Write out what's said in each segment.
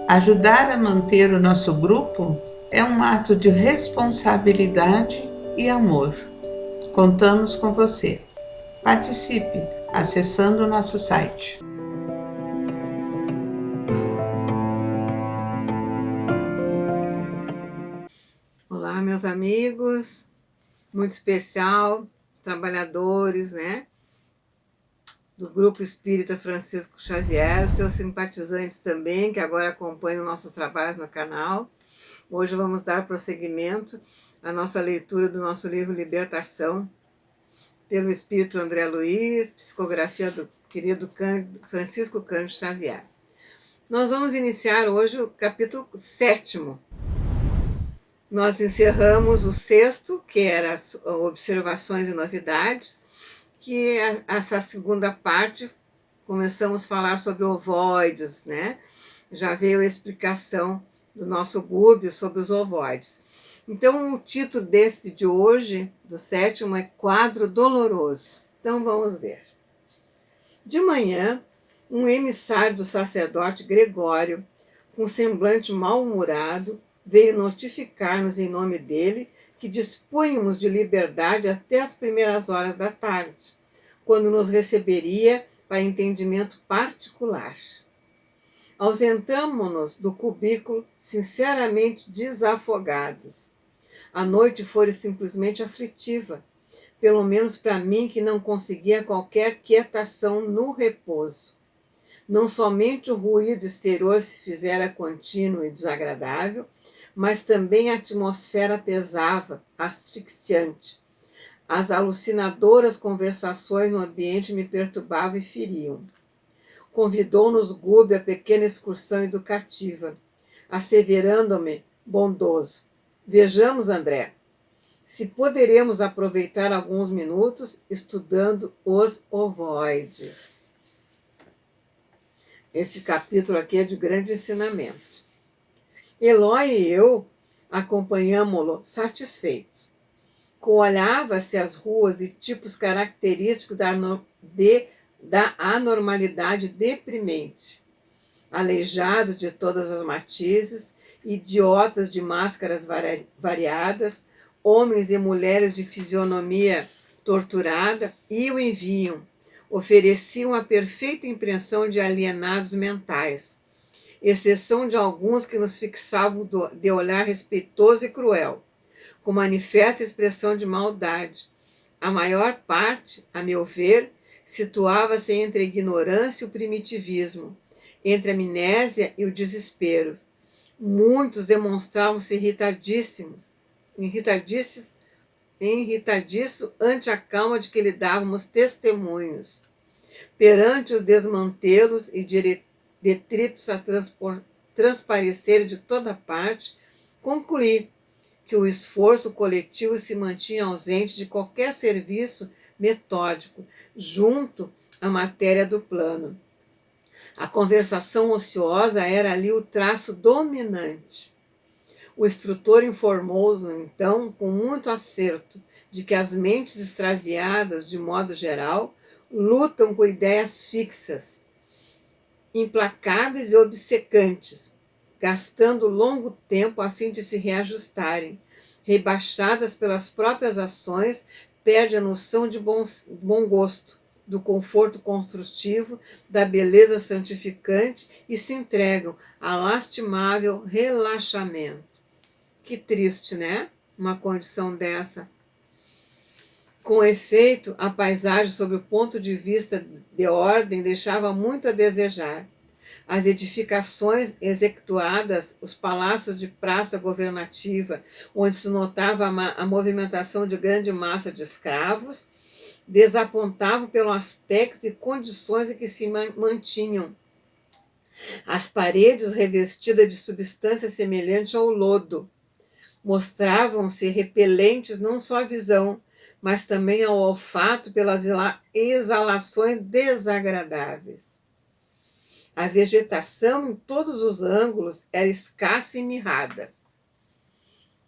Ajudar a manter o nosso grupo é um ato de responsabilidade e amor. Contamos com você. Participe acessando o nosso site. Olá, meus amigos, muito especial, os trabalhadores, né, do Grupo Espírita Francisco Xavier, os seus simpatizantes também, que agora acompanham nossos trabalhos no canal. Hoje vamos dar prosseguimento à nossa leitura do nosso livro Libertação, pelo Espírito André Luiz, psicografia do querido Francisco Cândido Xavier. Nós vamos iniciar hoje o capítulo 7º. Nós encerramos o 6º, que era observações e novidades, que essa segunda parte começamos a falar sobre ovoides, né? Já veio a explicação do nosso Gúbio sobre os ovoides. Então, o título desse de hoje, do 7º, é Quadro Doloroso. Então, vamos ver. De manhã, um emissário do sacerdote Gregório, com semblante mal-humorado, veio notificar-nos em nome dele que dispunhamos de liberdade até as primeiras horas da tarde, quando nos receberia para entendimento particular. Ausentamo-nos do cubículo sinceramente desafogados. A noite foi simplesmente aflitiva, pelo menos para mim que não conseguia qualquer quietação no repouso. Não somente o ruído exterior se fizera contínuo e desagradável, mas também a atmosfera pesava, asfixiante. As alucinadoras conversações no ambiente me perturbavam e feriam. Convidou-nos Gúbio a pequena excursão educativa, asseverando-me bondoso: vejamos, André, se poderemos aproveitar alguns minutos estudando os ovoides. Esse capítulo aqui é de grande ensinamento. Eloy e eu acompanhámo-lo satisfeitos. Coalhava-se as ruas e tipos característicos da anormalidade deprimente. Aleijados de todas as matizes, idiotas de máscaras variadas, homens e mulheres de fisionomia torturada, iam e vinham, ofereciam a perfeita impressão de alienados mentais, exceção de alguns que nos fixavam de olhar respeitoso e cruel, com manifesta expressão de maldade. A maior parte, a meu ver, situava-se entre a ignorância e o primitivismo, entre a amnésia e o desespero. Muitos demonstravam-se irritadiço ante a calma de que lhe dávamos testemunhos. Perante os desmantelos e detritos a transparecerem de toda parte, concluí que o esforço coletivo se mantinha ausente de qualquer serviço metódico junto à matéria do plano. A conversação ociosa era ali o traço dominante. O instrutor informou-nos, então, com muito acerto, de que as mentes extraviadas, de modo geral, lutam com ideias fixas, implacáveis e obcecantes, gastando longo tempo a fim de se reajustarem. Rebaixadas pelas próprias ações, perde a noção de bom gosto, do conforto construtivo, da beleza santificante e se entregam a lastimável relaxamento. Que triste, né? Uma condição dessa. Com efeito, a paisagem, sob o ponto de vista de ordem, deixava muito a desejar. As edificações execuadas, os palácios de praça governativa, onde se notava a movimentação de grande massa de escravos, desapontavam pelo aspecto e condições em que se mantinham. As paredes, revestidas de substância semelhante ao lodo, mostravam-se repelentes não só à visão, mas também ao olfato pelas exalações desagradáveis. A vegetação em todos os ângulos era escassa e mirrada.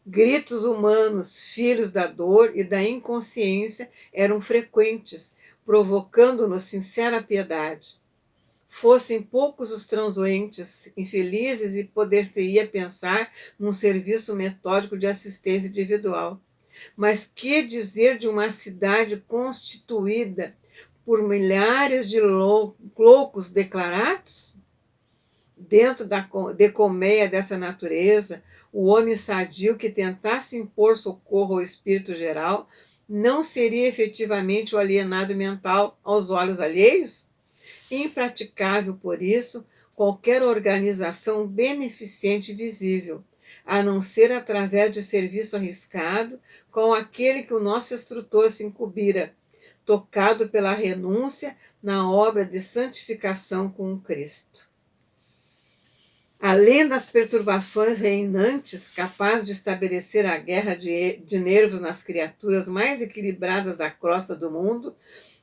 Gritos humanos, filhos da dor e da inconsciência, eram frequentes, provocando-nos sincera piedade. fossem poucos os transuentes infelizes e poder-se-ia pensar num serviço metódico de assistência individual. Mas que dizer de uma cidade constituída por milhares de loucos declarados? Dentro da decolmeia dessa natureza, o homem sadio que tentasse impor socorro ao espírito geral não seria efetivamente o alienado mental aos olhos alheios? Impraticável, por isso, qualquer organização beneficente visível, a não ser através de serviço arriscado com aquele que o nosso instrutor se incumbira, tocado pela renúncia na obra de santificação com o Cristo. Além das perturbações reinantes, capazes de estabelecer a guerra de nervos nas criaturas mais equilibradas da crosta do mundo,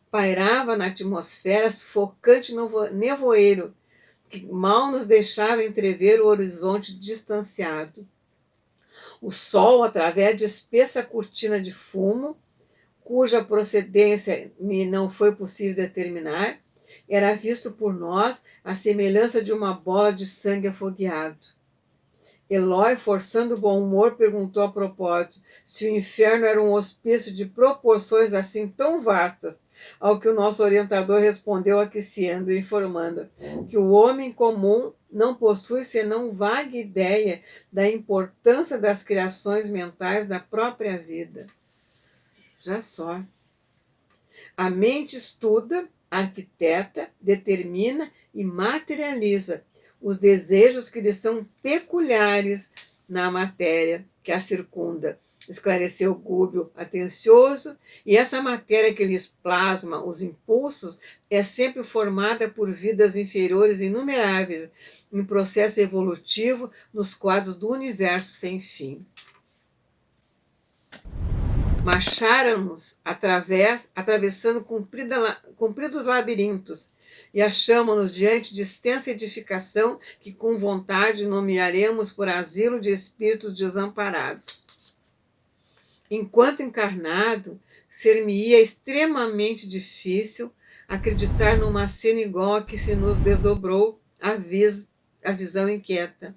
pairava na atmosfera sufocante nevoeiro, que mal nos deixava entrever o horizonte distanciado. O sol, através de espessa cortina de fumo, cuja procedência me não foi possível determinar, era visto por nós à semelhança de uma bola de sangue afogueado. Eloy, forçando o bom humor, perguntou a propósito se o inferno era um hospício de proporções assim tão vastas, ao que o nosso orientador respondeu aquecendo e informando que o homem comum não possui senão vaga ideia da importância das criações mentais da própria vida. Já só. A mente estuda, arquiteta, determina e materializa os desejos que lhe são peculiares na matéria que a circunda, esclareceu Gúbio atencioso, e essa matéria que lhes plasma os impulsos é sempre formada por vidas inferiores inumeráveis, em processo evolutivo nos quadros do universo sem fim. Marcháramos atravessando compridos labirintos e achamos-nos diante de extensa edificação que com vontade nomearemos por asilo de espíritos desamparados. Enquanto encarnado, ser-me-ia extremamente difícil acreditar numa cena igual a que se nos desdobrou a visão inquieta.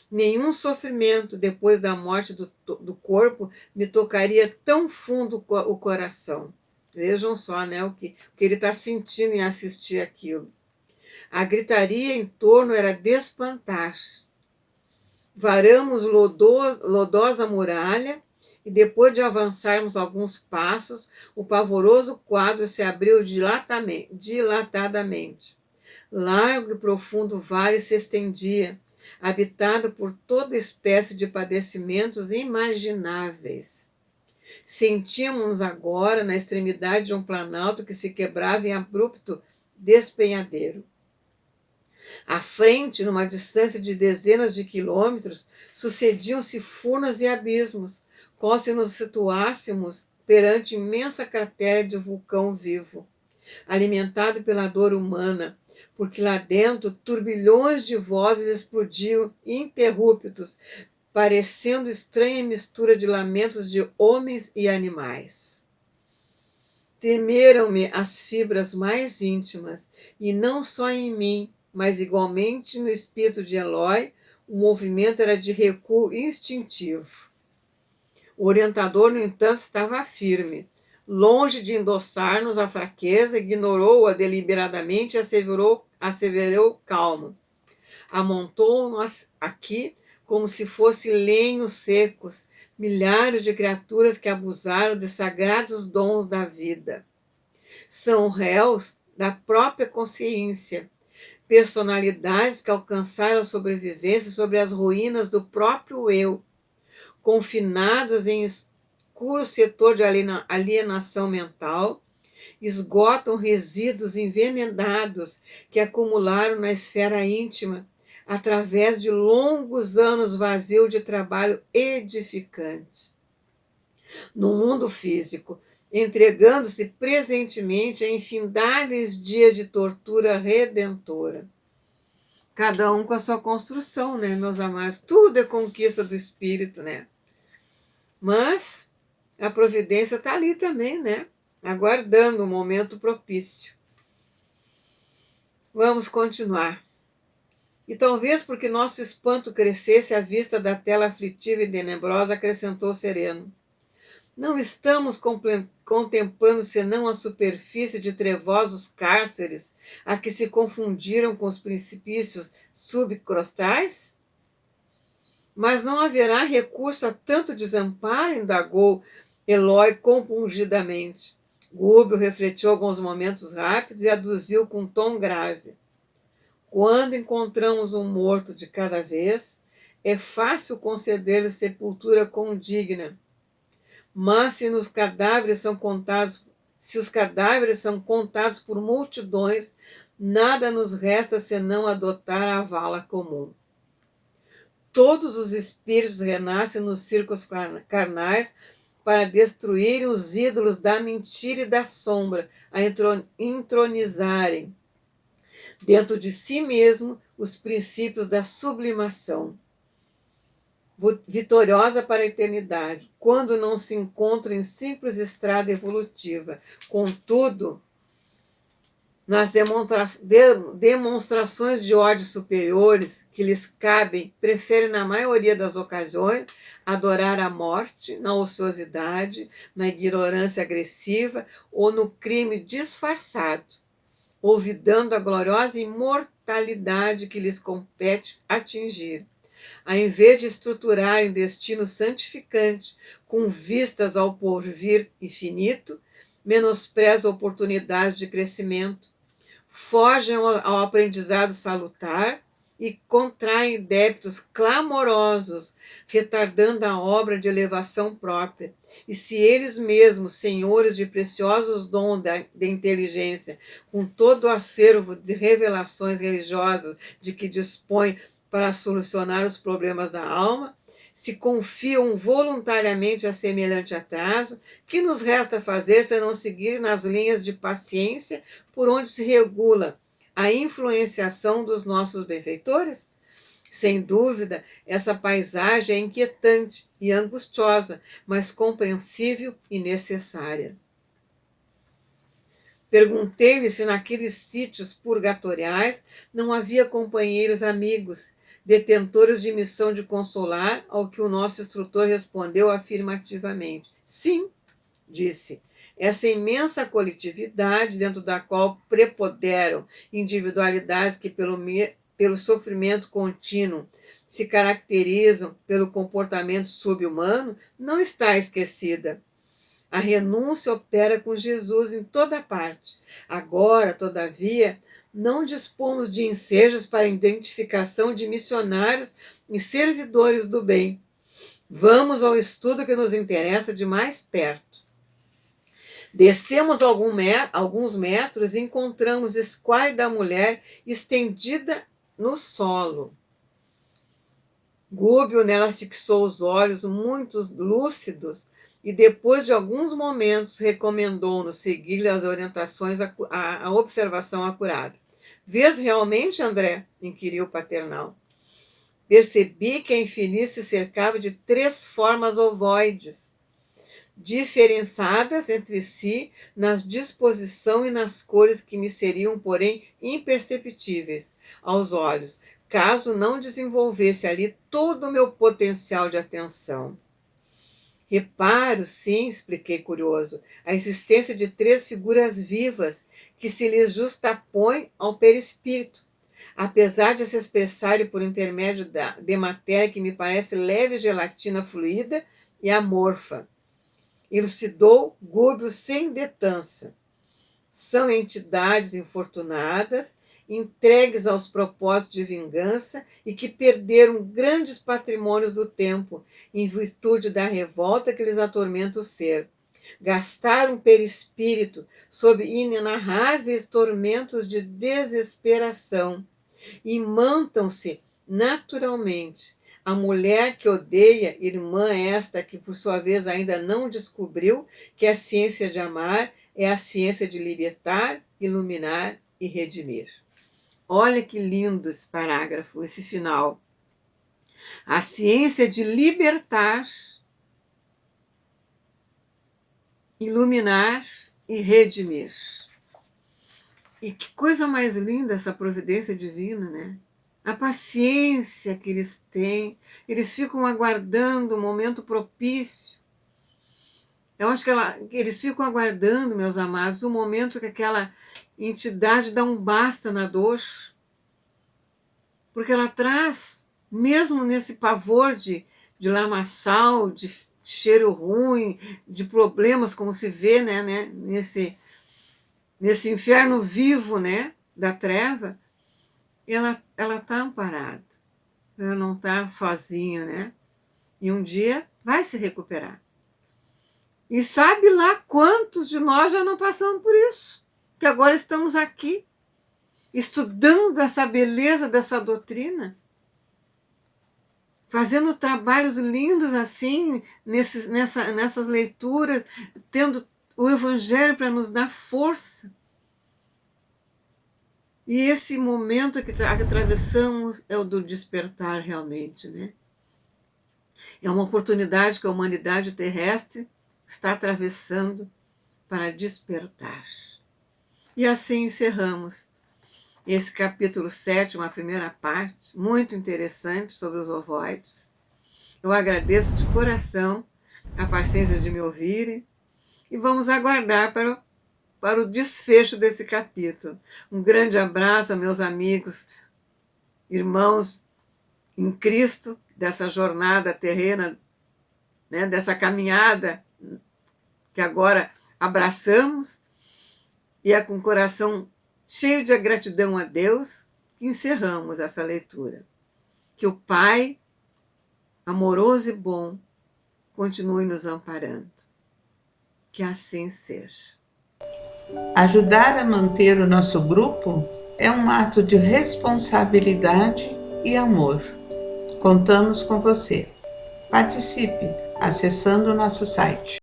Nenhum sofrimento depois da morte do corpo me tocaria tão fundo o coração. Vejam só, né, o que ele está sentindo em assistir aquilo. A gritaria em torno era de espantar. Varamos lodosa muralha e depois de avançarmos alguns passos, o pavoroso quadro se abriu dilatadamente. Largo e profundo vale se estendia, habitado por toda espécie de padecimentos imagináveis. Sentíamos-nos agora na extremidade de um planalto que se quebrava em abrupto despenhadeiro. À frente, numa distância de dezenas de quilômetros, sucediam-se furnas e abismos, como se nos situássemos perante imensa cratera de vulcão vivo, alimentado pela dor humana, porque lá dentro turbilhões de vozes explodiam ininterruptos, parecendo estranha mistura de lamentos de homens e animais. Tremeram-me as fibras mais íntimas, e não só em mim, mas igualmente no espírito de Eloy, o movimento era de recuo instintivo. O orientador, no entanto, estava firme. Longe de endossar-nos a fraqueza, ignorou-a deliberadamente e asseverou calmo. Amontou-nos aqui como se fossem lenhos secos, milhares de criaturas que abusaram de sagrados dons da vida. São réus da própria consciência, personalidades que alcançaram a sobrevivência sobre as ruínas do próprio eu, confinados em escuro setor de alienação mental, esgotam resíduos envenenados que acumularam na esfera íntima através de longos anos vazios de trabalho edificante. No mundo físico, entregando-se presentemente a infindáveis dias de tortura redentora. Cada um com a sua construção, né, meus amados? Tudo é conquista do espírito, né? Mas a providência está ali também, né? Aguardando o momento propício. Vamos continuar. E talvez porque nosso espanto crescesse à vista da tela aflitiva e tenebrosa, acrescentou sereno: não estamos contemplando senão a superfície de trevosos cárceres a que se confundiram com os precipícios subcrostais? Mas não haverá recurso a tanto desamparo? Indagou Eloy compungidamente. Gúbio refletiu alguns momentos rápidos e aduziu com tom grave: quando encontramos um morto de cada vez, é fácil conceder-lhe sepultura condigna. Mas se os cadáveres são contados por multidões, nada nos resta senão adotar a vala comum. Todos os espíritos renascem nos círculos carnais para destruírem os ídolos da mentira e da sombra, a entronizarem dentro de si mesmo os princípios da sublimação, vitoriosa para a eternidade, quando não se encontram em simples estrada evolutiva. Contudo, nas demonstrações de ordem superiores que lhes cabem, preferem, na maioria das ocasiões, adorar a morte na ociosidade, na ignorância agressiva ou no crime disfarçado, olvidando a gloriosa imortalidade que lhes compete atingir. Ao invés de estruturarem destino santificante com vistas ao porvir infinito, menosprezam oportunidades de crescimento, fogem ao aprendizado salutar e contraem débitos clamorosos, retardando a obra de elevação própria. E se eles mesmos, senhores de preciosos dons da inteligência, com todo o acervo de revelações religiosas de que dispõem para solucionar os problemas da alma, se confiam voluntariamente a semelhante atraso, que nos resta fazer senão seguir nas linhas de paciência por onde se regula a influenciação dos nossos benfeitores? Sem dúvida, essa paisagem é inquietante e angustiosa, mas compreensível e necessária. Perguntei-me se naqueles sítios purgatoriais não havia companheiros amigos, detentores de missão de consolar, ao que o nosso instrutor respondeu afirmativamente. Sim, disse, essa imensa coletividade dentro da qual preponderam individualidades que pelo sofrimento contínuo se caracterizam pelo comportamento subhumano, não está esquecida. A renúncia opera com Jesus em toda parte. Agora, todavia, não dispomos de ensejos para a identificação de missionários e servidores do bem. Vamos ao estudo que nos interessa de mais perto. Descemos alguns metros e encontramos a esquálida mulher estendida no solo. Gúbio nela fixou os olhos muito lúcidos e, depois de alguns momentos, recomendou-nos seguir as orientações, a observação acurada. Vês realmente, André? Inquiriu o paternal. Percebi que a infeliz se cercava de 3 formas ovoides, diferenciadas entre si nas disposição e nas cores que me seriam, porém, imperceptíveis aos olhos, caso não desenvolvesse ali todo o meu potencial de atenção. Reparo, sim, expliquei curioso, a existência de 3 figuras vivas que se lhes justapõem ao perispírito, apesar de se expressarem por intermédio de matéria que me parece leve gelatina fluida e amorfa. Elucidou Gúbio sem detança. São entidades infortunadas, entregues aos propósitos de vingança e que perderam grandes patrimônios do tempo, em virtude da revolta que lhes atormenta o ser. Gastaram o perispírito sob inenarráveis tormentos de desesperação. Imantam-se naturalmente. A mulher que odeia, irmã esta que por sua vez ainda não descobriu que a ciência de amar é a ciência de libertar, iluminar e redimir. Olha que lindo esse parágrafo, esse final. A ciência de libertar, iluminar e redimir. E que coisa mais linda essa providência divina, né? A paciência que eles têm, eles ficam aguardando o momento propício. Eu acho que eles ficam aguardando, meus amados, o momento que aquela entidade dá um basta na dor, porque ela traz, mesmo nesse pavor de lamaçal, de cheiro ruim, de problemas, como se vê, né, nesse inferno vivo, né, da treva, ela está amparada, ela não está sozinha, né? E um dia vai se recuperar. E sabe lá quantos de nós já não passamos por isso, que agora estamos aqui, estudando essa beleza dessa doutrina, fazendo trabalhos lindos assim, nessas leituras, tendo o Evangelho para nos dar força. E esse momento que atravessamos é o do despertar realmente, né? É uma oportunidade que a humanidade terrestre está atravessando para despertar. E assim encerramos esse capítulo 7, uma primeira parte, muito interessante sobre os ovoides. Eu agradeço de coração a paciência de me ouvirem e vamos aguardar para o desfecho desse capítulo. Um grande abraço a meus amigos, irmãos em Cristo, dessa jornada terrena, né, dessa caminhada que agora abraçamos, e é com o coração cheio de gratidão a Deus que encerramos essa leitura. Que o Pai, amoroso e bom, continue nos amparando. Que assim seja. Ajudar a manter o nosso grupo é um ato de responsabilidade e amor. Contamos com você. Participe acessando o nosso site.